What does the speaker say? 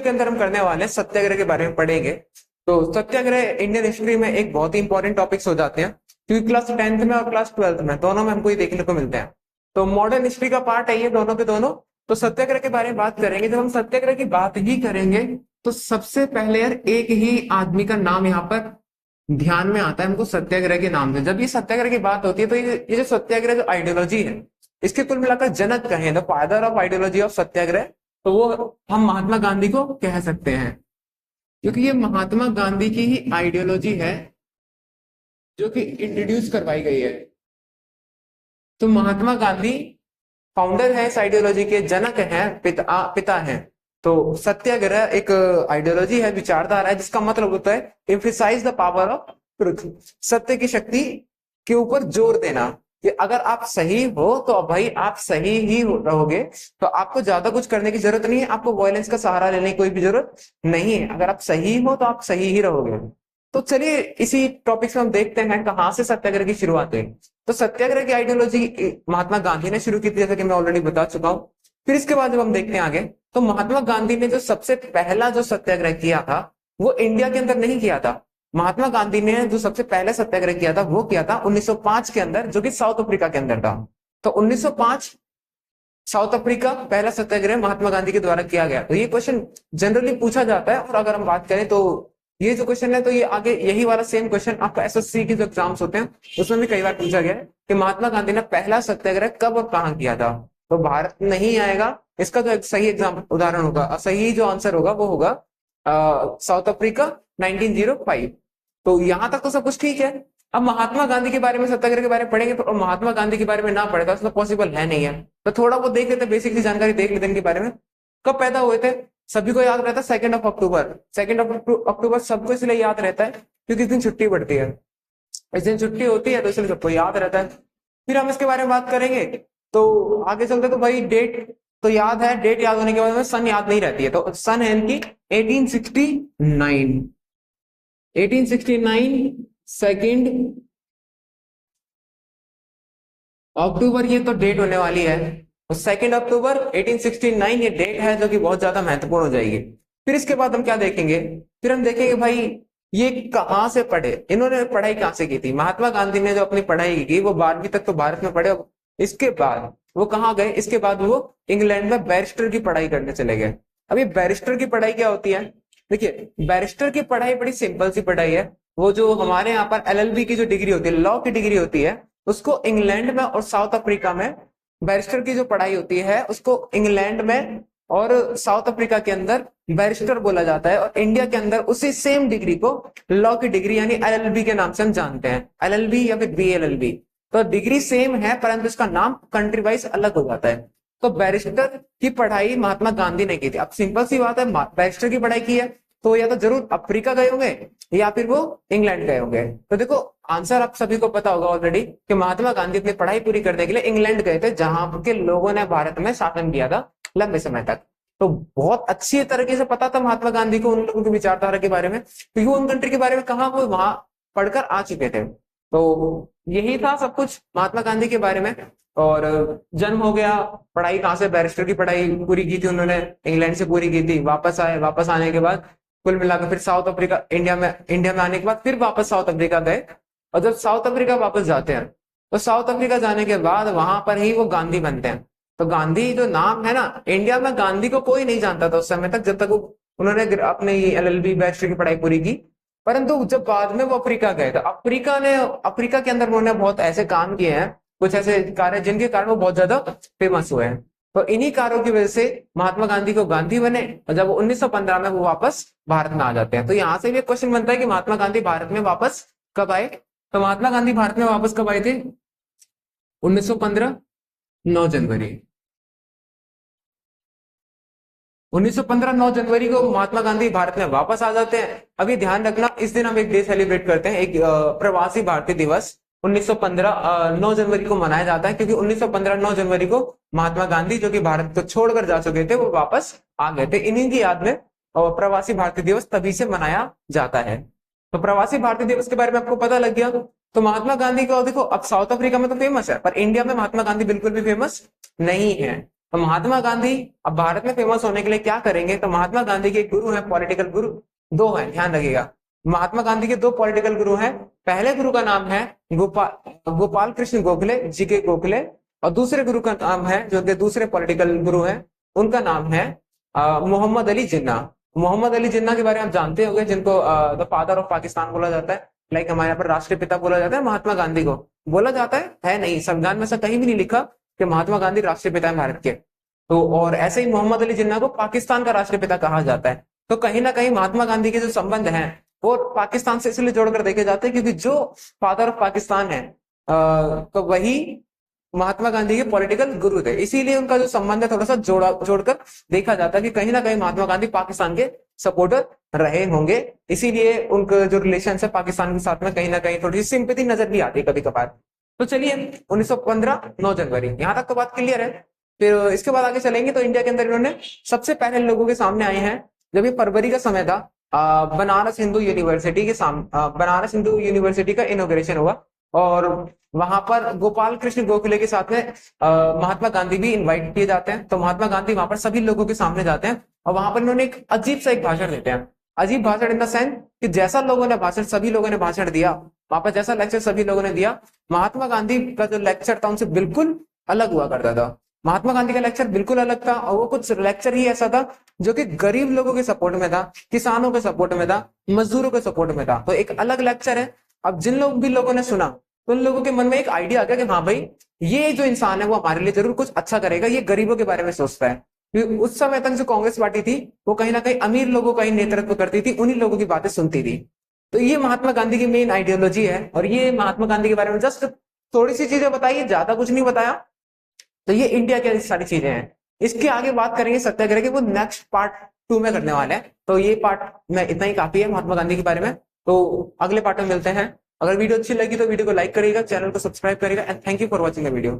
Video के अंदर हम करने वाले हैं सत्याग्रह के बारे में पढ़ेंगे। तो सत्याग्रह इंडियन हिस्ट्री में एक बहुत ही इंपॉर्टेंट टॉपिक्स हो जाते हैं, क्योंकि क्लास 10th में और क्लास 12th में दोनों में हमको ये देखने को मिलते हैं। तो मॉडर्न हिस्ट्री का पार्ट है ये दोनों के दोनों। तो सत्याग्रह के बारे में बात करेंगे। जब हम सत्याग्रह की बात ही करेंगे तो सबसे पहले यार एक ही आदमी का नाम यहाँ पर ध्यान में आता है हमको, सत्याग्रह के नाम से। जब ये सत्याग्रह की बात होती है तो ये जो सत्याग्रह जो आइडियोलॉजी है, इसके कुल मिलाकर जनक कहें, the father of ideology of satyagraha, तो वो हम महात्मा गांधी को कह सकते हैं, क्योंकि ये महात्मा गांधी की ही आइडियोलॉजी है जो कि इंट्रोड्यूस करवाई गई है। तो महात्मा गांधी फाउंडर है इस आइडियोलॉजी के, जनक हैं, पिता हैं। तो सत्याग्रह एक आइडियोलॉजी है, विचारधारा है, जिसका मतलब होता है emphasise the power of truth, सत्य की शक्ति के ऊपर जोर देना कि अगर आप सही हो तो भाई आप सही ही रहोगे, तो आपको ज्यादा कुछ करने की जरूरत नहीं है, आपको वायलेंस का सहारा लेने की कोई भी जरूरत नहीं है। अगर आप सही हो तो आप सही ही रहोगे। तो चलिए इसी टॉपिक में हम देखते हैं कहां से सत्याग्रह की शुरुआत हुई। तो सत्याग्रह की आइडियोलॉजी महात्मा गांधी ने शुरू की थी, जैसा कि मैं ऑलरेडी बता चुका हूं। फिर इसके बाद जब हम देखते हैं आगे, तो महात्मा गांधी ने जो सबसे पहला जो सत्याग्रह किया था वो इंडिया के अंदर नहीं किया था। महात्मा गांधी ने जो सबसे पहले सत्याग्रह किया था वो किया था 1905 के अंदर, जो कि साउथ अफ्रीका के अंदर था। तो 1905 साउथ अफ्रीका पहला सत्याग्रह महात्मा गांधी के द्वारा किया गया। तो ये क्वेश्चन जनरली पूछा जाता है, और अगर हम बात करें तो ये जो क्वेश्चन है, तो ये आगे यही वाला सेम क्वेश्चन आपका एसएससी के जो एग्जाम्स होते हैं उसमें भी कई बार पूछा गया है कि महात्मा गांधी ने पहला सत्याग्रह कब और कहां किया था। तो भारत नहीं आएगा, इसका जो सही एग्जाम उदाहरण होगा, सही जो आंसर होगा वो होगा साउथ अफ्रीका 1905। तो यहां तक तो सब कुछ ठीक है। अब महात्मा गांधी के बारे में, सत्याग्रह के बारे में पढ़ेंगे, तो महात्मा गांधी के बारे में ना पढ़ेगा तो पॉसिबल है नहीं है। तो थोड़ा वो देख लेते, बेसिक सी जानकारी देख लेते इनके बारे में। कब पैदा हुए थे सभी को याद रहता है, 2 अक्टूबर। 2 अक्टूबर सबको इसलिए याद रहता है क्योंकि इस दिन छुट्टी पड़ती है, इस दिन छुट्टी होती है, तो इसलिए सबको याद रहता है। फिर हम इसके बारे में बात करेंगे तो आगे चलते, तो भाई डेट तो याद है, डेट याद होने के बाद में सन याद नहीं रहती है। तो सन है इनकी 1869, 2 अक्टूबर ये तो डेट होने वाली है। तो 2 अक्टूबर 1869 ये डेट है, जो कि बहुत ज्यादा महत्वपूर्ण हो जाएगी। फिर इसके बाद हम क्या देखेंगे, फिर हम देखेंगे भाई ये कहाँ से पढ़े, इन्होंने पढ़ाई कहाँ से की थी। महात्मा गांधी ने जो अपनी पढ़ाई की वो 12वीं तक तो भारत में पढ़े। इसके बाद वो कहाँ गए, इसके बाद वो इंग्लैंड में बैरिस्टर की पढ़ाई करने चले गए। अब ये बैरिस्टर की पढ़ाई क्या होती है, देखिए बैरिस्टर की पढ़ाई बड़ी सिंपल सी पढ़ाई है। वो जो हमारे यहाँ पर एलएलबी की जो डिग्री होती है, लॉ की डिग्री होती है, उसको इंग्लैंड में और साउथ अफ्रीका में बैरिस्टर की जो पढ़ाई होती है उसको इंग्लैंड में और साउथ अफ्रीका के अंदर बैरिस्टर बोला जाता है, और इंडिया के अंदर उसी सेम डिग्री को लॉ की डिग्री यानी एलएलबी के नाम से हम जानते हैं, एलएलबी या फिर बीएलएलबी। तो डिग्री सेम है परंतु इसका नाम कंट्री वाइज अलग हो जाता है। तो बैरिस्टर की पढ़ाई महात्मा गांधी ने की थी। अब सिंपल सी बात है, बैरिस्टर की पढ़ाई की है तो या तो जरूर अफ्रीका गए होंगे या फिर वो इंग्लैंड गए होंगे। तो देखो आंसर आप सभी को पता होगा ऑलरेडी कि महात्मा गांधी अपनी पढ़ाई पूरी करने के लिए इंग्लैंड गए थे, जहां के लोगों ने भारत में शासन किया था लंबे समय तक। तो बहुत अच्छी तरीके से पता था महात्मा गांधी को उन लोगों की विचारधारा के बारे में, क्योंकि उन कंट्री के बारे में कहा वो वहां पढ़कर आ चुके थे। तो यही था सब कुछ महात्मा गांधी के बारे में। और जन्म हो गया, पढ़ाई कहाँ से, बैरिस्टर की पढ़ाई पूरी की थी उन्होंने, इंग्लैंड से पूरी की थी। वापस आए, वापस आने के बाद कुल मिलाकर फिर साउथ अफ्रीका, इंडिया में आने के बाद फिर वापस साउथ अफ्रीका गए। और जब साउथ अफ्रीका वापस जाते हैं तो साउथ अफ्रीका जाने के बाद वहां पर ही वो गांधी बनते हैं। तो गांधी जो नाम है ना, इंडिया में गांधी को कोई नहीं जानता था उस समय तक, जब तक उन्होंने अपने एलएलबी बैरिस्टर की पढ़ाई पूरी की। परंतु जब बाद में वो अफ्रीका गए तो अफ्रीका के अंदर उन्होंने बहुत ऐसे काम किए हैं, कुछ ऐसे कार्य जिनके कारण वो बहुत ज्यादा फेमस हुए हैं। तो इन्हीं कार्यों की वजह से महात्मा गांधी को गांधी बने, और जब 1915 में वो वापस भारत में आ जाते हैं। तो यहाँ से भी क्वेश्चन बनता है कि महात्मा गांधी भारत में वापस कब आए। तो महात्मा गांधी भारत में वापस कब आए थे, 1915 9 जनवरी 1915 9 जनवरी को महात्मा गांधी भारत में वापस आ जाते हैं। अभी ध्यान रखना, इस दिन हम एक डे सेलिब्रेट करते हैं, एक प्रवासी भारतीय दिवस 1915 9 जनवरी को मनाया जाता है, क्योंकि 1915 9 जनवरी को महात्मा गांधी जो कि भारत को छोड़कर जा चुके थे वो वापस आ गए थे। इन्हीं की याद में प्रवासी भारतीय दिवस तभी से मनाया जाता है। तो प्रवासी भारतीय दिवस के बारे में आपको पता लग गया। तो महात्मा गांधी को देखो, अब साउथ अफ्रीका में तो फेमस है, पर इंडिया में महात्मा गांधी बिल्कुल भी फेमस नहीं है। तो महात्मा गांधी अब भारत में फेमस होने के लिए क्या करेंगे, तो महात्मा गांधी के गुरु हैं, पॉलिटिकल गुरु दो हैं, ध्यान रखिएगा। महात्मा गांधी के दो पॉलिटिकल गुरु हैं। पहले गुरु का नाम है गोपाल कृष्ण गोखले, जी के गोखले, और दूसरे गुरु का नाम है, जो कि दूसरे पॉलिटिकल गुरु हैं, उनका नाम है मोहम्मद अली जिन्ना। मोहम्मद अली जिन्ना के बारे में आप जानते होंगे, जिनको द फादर ऑफ पाकिस्तान बोला जाता है। लाइक हमारे यहाँ पर राष्ट्रपिता बोला जाता है, महात्मा गांधी को बोला जाता है नहीं, संविधान में से कहीं भी नहीं लिखा कि महात्मा गांधी राष्ट्रपिता है भारत के। तो और ऐसे ही मोहम्मद अली जिन्ना को पाकिस्तान का राष्ट्रपिता कहा जाता है। तो कहीं ना कहीं महात्मा गांधी के जो संबंध हैं वो पाकिस्तान से इसलिए जोड़कर देखे जाते हैं क्योंकि जो फादर ऑफ पाकिस्तान है तो वही महात्मा गांधी के पॉलिटिकल गुरु थे, इसीलिए उनका जो संबंध है थोड़ा सा जोड़कर देखा जाता है कि कहीं ना कहीं महात्मा गांधी पाकिस्तान के सपोर्टर रहे होंगे, इसीलिए उनका जो रिलेशन है पाकिस्तान के साथ में कहीं ना कहीं थोड़ी सी सिंपैथी नजर भी आती है कभी कभार। तो चलिए 1915 9 जनवरी, यहाँ तक तो बात क्लियर है। फिर इसके बाद आगे चलेंगे तो इंडिया के अंदर इन्होंने सबसे पहले लोगों के सामने आए हैं जब ये फरवरी का समय था। बनारस हिंदू यूनिवर्सिटी के सामने बनारस हिंदू यूनिवर्सिटी का इनॉग्रेशन हुआ और वहां पर गोपाल कृष्ण गोखले के साथ में महात्मा गांधी भी इनवाइट किए जाते हैं। तो महात्मा गांधी वहां पर सभी लोगों के सामने जाते हैं और वहां पर इन्होंने एक अजीब सा एक भाषण देते हैं। अजीब भाषण इन द सेंस कि जैसा लोगों ने भाषण सभी लोगों ने भाषण दिया, वहां पर जैसा लेक्चर सभी लोगों ने दिया, महात्मा गांधी का जो लेक्चर था उनसे बिल्कुल अलग हुआ करता था। महात्मा गांधी का लेक्चर बिल्कुल अलग था और वो कुछ लेक्चर ही ऐसा था जो कि गरीब लोगों के सपोर्ट में था, किसानों के सपोर्ट में था, मजदूरों के सपोर्ट में था। तो एक अलग लेक्चर है। अब जिन लोगों ने सुना तो उन लोगों के मन में एक आइडिया आ गया कि हाँ भाई, ये जो इंसान है वो हमारे लिए जरूर कुछ अच्छा करेगा, ये गरीबों के बारे में सोचता है। क्योंकि उस समय तक जो कांग्रेस पार्टी थी वो कहीं ना कहीं अमीर लोगों का ही नेतृत्व करती थी, उन्हीं लोगों की बातें सुनती थी। तो ये महात्मा गांधी की मेन आइडियोलॉजी है और ये महात्मा गांधी के बारे में जस्ट थोड़ी सी चीजें बताई, ज्यादा कुछ नहीं बताया। तो ये इंडिया की सारी चीजें हैं। इसके आगे बात करेंगे सत्याग्रह की, वो नेक्स्ट पार्ट 2 में करने वाले हैं। तो ये पार्ट में इतना ही काफी है महात्मा गांधी के बारे में। तो अगले पार्ट में मिलते हैं। अगर वीडियो अच्छी लगी तो वीडियो को लाइक करिएगा, चैनल को सब्सक्राइब करिएगा and thank you for watching the video.